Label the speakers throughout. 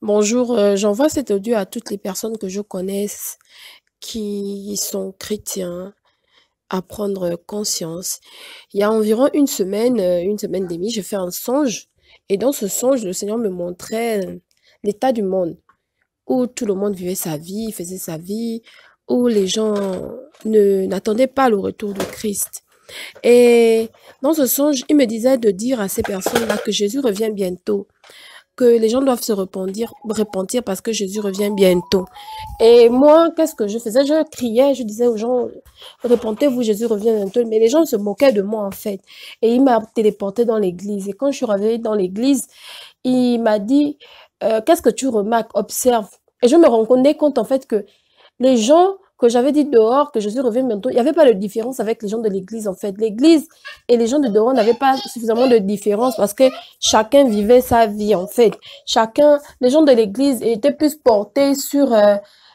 Speaker 1: Bonjour, j'envoie cet audio à toutes les personnes que je connaisse qui sont chrétiens à prendre conscience. Il y a environ une semaine et demie, j'ai fait un songe et dans ce songe, le Seigneur me montrait l'état du monde où tout le monde vivait sa vie, faisait sa vie, où les gens ne n'attendaient pas le retour de Christ. Et dans ce songe, il me disait de dire à ces personnes-là que Jésus revient bientôt, que les gens doivent se repentir parce que Jésus revient bientôt. Et moi, qu'est-ce que je faisais? Je criais, je disais aux gens, repentez-vous, Jésus revient bientôt. Mais les gens se moquaient de moi, en fait. Et il m'a téléporté dans l'église. Et quand je suis revenue dans l'église, il m'a dit, qu'est-ce que tu remarques? Observe. Et je me rendais compte, en fait, que les gens que j'avais dit dehors, que Jésus revient bientôt, il n'y avait pas de différence avec les gens de l'église, en fait. L'église et les gens de dehors n'avaient pas suffisamment de différence parce que chacun vivait sa vie, en fait. Les gens de l'église étaient plus portés sur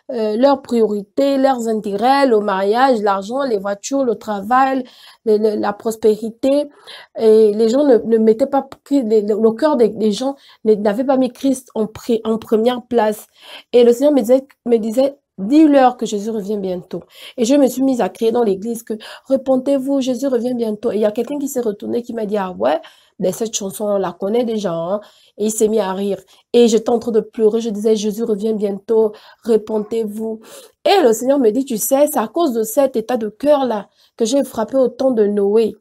Speaker 1: leurs priorités, leurs intérêts, le mariage, l'argent, les voitures, le travail, la prospérité. Et les gens ne mettaient pas, le cœur des gens n'avait pas mis Christ en première place. Et le Seigneur me disait, dis-leur que Jésus revient bientôt. Et je me suis mise à crier dans l'église que repentez-vous, Jésus revient bientôt. Et il y a quelqu'un qui s'est retourné qui m'a dit, ah ouais, ben cette chanson, on la connaît déjà, hein. Et il s'est mis à rire. Et j'étais en train de pleurer. Je disais, Jésus revient bientôt, repentez-vous. Et le Seigneur me dit, tu sais, c'est à cause de cet état de cœur-là que j'ai frappé au temps de Noé.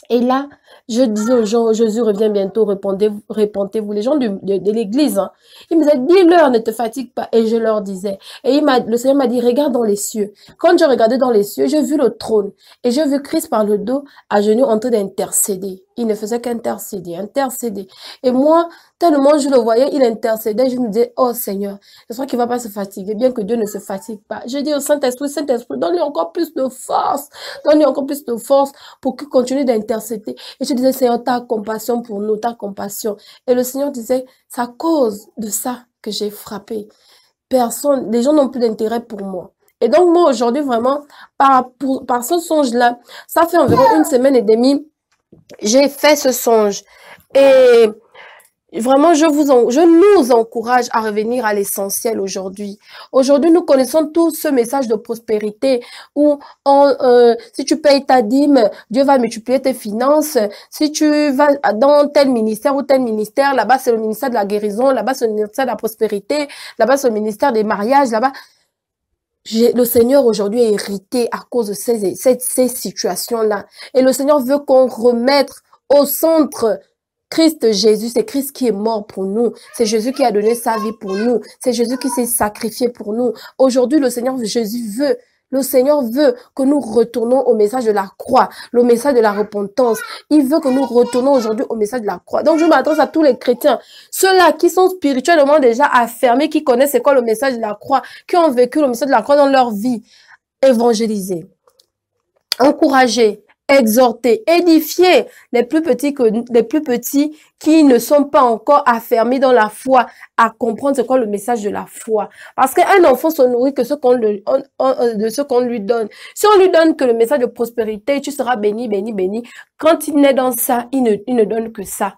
Speaker 1: Et là, je disais aux gens, Jésus revient bientôt, repentez-vous. Les gens de l'église, hein. Ils me disaient, dis-leur, ne te fatigue pas. Et je leur disais. Et le Seigneur m'a dit, regarde dans les cieux. Quand je regardais dans les cieux, j'ai vu le trône. Et j'ai vu Christ par le dos, à genoux, en train d'intercéder. Il ne faisait qu'intercéder, intercéder. Et moi, tellement je le voyais, il intercédait, je me disais, oh Seigneur, j'espère qu'il ne va pas se fatiguer, bien que Dieu ne se fatigue pas. Je dis au Saint-Esprit, Saint-Esprit, donne-lui encore plus de force. Donne-lui encore plus de force pour qu'il continue d'intercéder. Et je disais, Seigneur, ta compassion pour nous, ta compassion. Et le Seigneur disait, c'est à cause de ça que j'ai frappé. Les gens n'ont plus d'intérêt pour moi. Et donc, moi, aujourd'hui, vraiment, par ce songe-là, ça fait environ une semaine et demie, j'ai fait ce songe. Et vraiment, je nous encourage à revenir à l'essentiel aujourd'hui. Aujourd'hui, nous connaissons tous ce message de prospérité où si tu payes ta dîme, Dieu va multiplier tes finances. Si tu vas dans tel ministère ou tel ministère, là-bas c'est le ministère de la guérison, là-bas c'est le ministère de la prospérité, là-bas c'est le ministère des mariages, là-bas. Le Seigneur aujourd'hui est irrité à cause de ces situations-là. Et le Seigneur veut qu'on remette au centre Christ Jésus. C'est Christ qui est mort pour nous. C'est Jésus qui a donné sa vie pour nous. C'est Jésus qui s'est sacrifié pour nous. Aujourd'hui, le Seigneur veut que nous retournons au message de la croix, le message de la repentance. Il veut que nous retournons aujourd'hui au message de la croix. Donc, je m'adresse à tous les chrétiens, ceux-là qui sont spirituellement déjà affermés, qui connaissent c'est quoi le message de la croix, qui ont vécu le message de la croix dans leur vie. Évangéliser, encourager, exhorter, édifier les plus petits qui ne sont pas encore affermis dans la foi à comprendre c'est quoi le message de la foi. Parce qu'un enfant se nourrit que de ce qu'on lui donne. Si on lui donne que le message de prospérité, tu seras béni, béni, béni. Quand il naît dans ça, il ne donne que ça.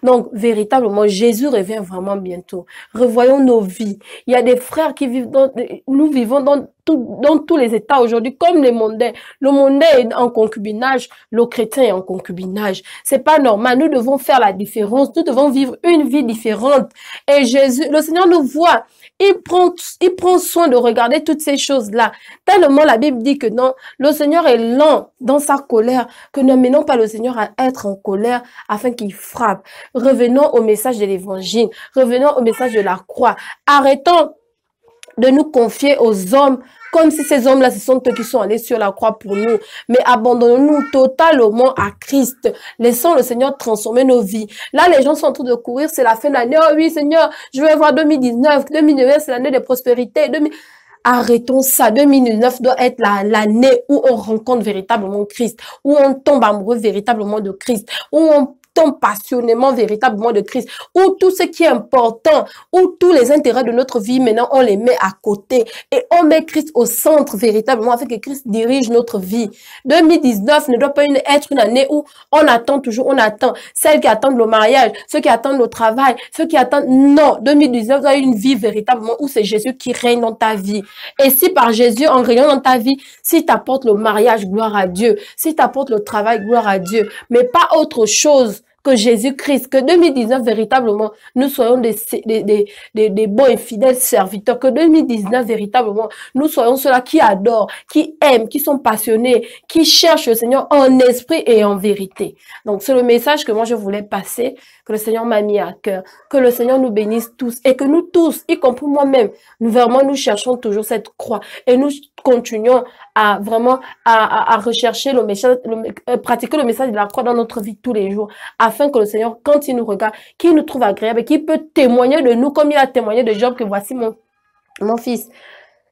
Speaker 1: Donc, véritablement, Jésus revient vraiment bientôt. Revoyons nos vies. Il y a des frères qui vivent nous vivons dans tous les états aujourd'hui, comme les mondains. Le mondain est en concubinage, le chrétien est en concubinage. C'est pas normal. Nous devons faire la différence. Nous devons vivre une vie différente. Et Jésus, le Seigneur nous voit. Il prend soin de regarder toutes ces choses-là. Tellement la Bible dit que non, le Seigneur est lent dans sa colère, que ne menons pas le Seigneur à être en colère afin qu'il frappe. Revenons au message de l'évangile. Revenons au message de la croix. Arrêtons de nous confier aux hommes comme si ces hommes-là, ce sont eux qui sont allés sur la croix pour nous. Mais abandonnons-nous totalement à Christ. Laissons le Seigneur transformer nos vies. Là, les gens sont en train de courir, c'est la fin de l'année. Oh oui, Seigneur, je vais voir 2019. 2019, c'est l'année de prospérité. Arrêtons ça. 2019 doit être l'année où on rencontre véritablement Christ, où on tombe amoureux véritablement de Christ, où on désirons passionnément, véritablement de Christ, où tout ce qui est important, où tous les intérêts de notre vie, maintenant, on les met à côté et on met Christ au centre véritablement afin que Christ dirige notre vie. 2019 ne doit pas être une année où on attend toujours, on attend. Celles qui attendent le mariage, ceux qui attendent le travail, ceux qui attendent... Non, 2019 doit être une vie véritablement où c'est Jésus qui règne dans ta vie. Et si par Jésus, en régnant dans ta vie, si t'apportes le mariage, gloire à Dieu. Si t'apportes le travail, gloire à Dieu. Mais pas autre chose que Jésus-Christ, que 2019, véritablement, nous soyons des bons et fidèles serviteurs, que 2019, véritablement, nous soyons ceux-là qui adorent, qui aiment, qui sont passionnés, qui cherchent le Seigneur en esprit et en vérité. Donc, c'est le message que moi, je voulais passer, que le Seigneur m'a mis à cœur, que le Seigneur nous bénisse tous et que nous tous, y compris moi-même, nous cherchons toujours cette croix et nous continuons à vraiment à rechercher le message, pratiquer le message de la croix dans notre vie tous les jours, afin que le Seigneur, quand il nous regarde, qu'il nous trouve agréable et qu'il peut témoigner de nous comme il a témoigné de Job, que voici mon fils.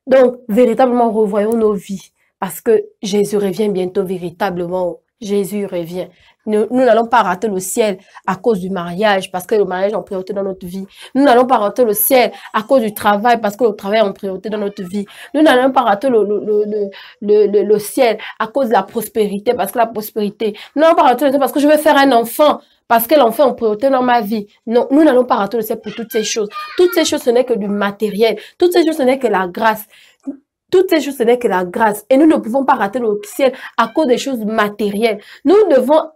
Speaker 1: Donc, véritablement, revoyons nos vies, parce que Jésus revient bientôt, véritablement. Jésus revient. Nous n'allons pas rater le ciel à cause du mariage, parce que le mariage est en priorité dans notre vie. Nous n'allons pas rater le ciel à cause du travail, parce que le travail est en priorité dans notre vie. Nous n'allons pas rater le ciel à cause de la prospérité, parce que la prospérité. Nous n'allons pas rater le ciel parce que je vais faire un enfant, parce que l'enfant est en priorité dans ma vie. Non, nous n'allons pas rater le ciel pour toutes ces choses. Toutes ces choses, ce n'est que du matériel. Toutes ces choses, ce n'est que la grâce. Toutes ces choses, ce n'est que la grâce. Et nous ne pouvons pas rater le ciel à cause des choses matérielles. Nous devons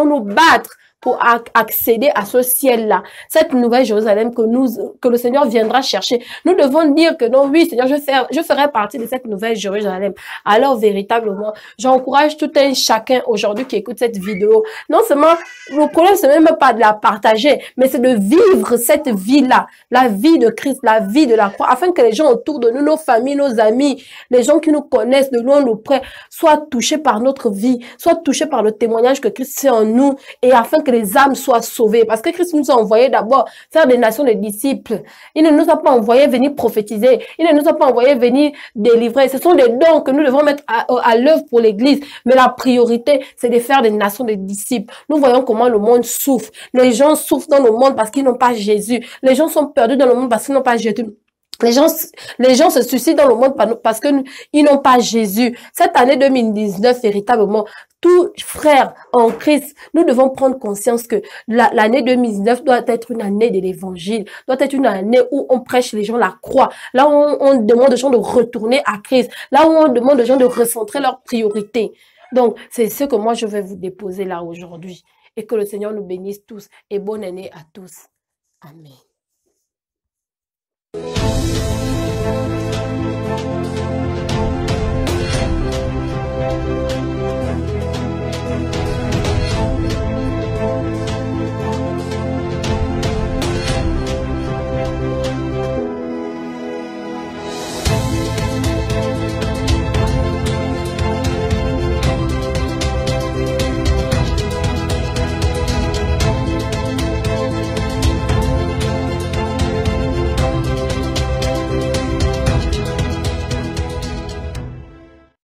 Speaker 1: nous battre pour accéder à ce ciel-là. Cette nouvelle Jérusalem que le Seigneur viendra chercher. Nous devons dire que non, oui, Seigneur, je ferai partie de cette nouvelle Jérusalem. Alors, véritablement, j'encourage tout un chacun aujourd'hui qui écoute cette vidéo. Non seulement, le problème, c'est même pas de la partager, mais c'est de vivre cette vie-là. La vie de Christ, la vie de la croix, afin que les gens autour de nous, nos familles, nos amis, les gens qui nous connaissent de loin, de près, soient touchés par notre vie, soient touchés par le témoignage que Christ fait en nous, et afin que les âmes soient sauvées. Parce que Christ nous a envoyé d'abord faire des nations des disciples. Il ne nous a pas envoyé venir prophétiser. Il ne nous a pas envoyé venir délivrer. Ce sont des dons que nous devons mettre à l'œuvre pour l'Église. Mais la priorité, c'est de faire des nations des disciples. Nous voyons comment le monde souffre. Les gens souffrent dans le monde parce qu'ils n'ont pas Jésus. Les gens sont perdus dans le monde parce qu'ils n'ont pas Jésus. Les gens se suicident dans le monde parce que ils n'ont pas Jésus. Cette année 2019, véritablement, tous frères en Christ, nous devons prendre conscience que l'année 2019 doit être une année de l'évangile, doit être une année où on prêche les gens la croix, là où on demande aux gens de retourner à Christ, là où on demande aux gens de recentrer leurs priorités. Donc, c'est ce que moi je vais vous déposer là aujourd'hui. Et que le Seigneur nous bénisse tous et bonne année à tous. Amen. Thank you.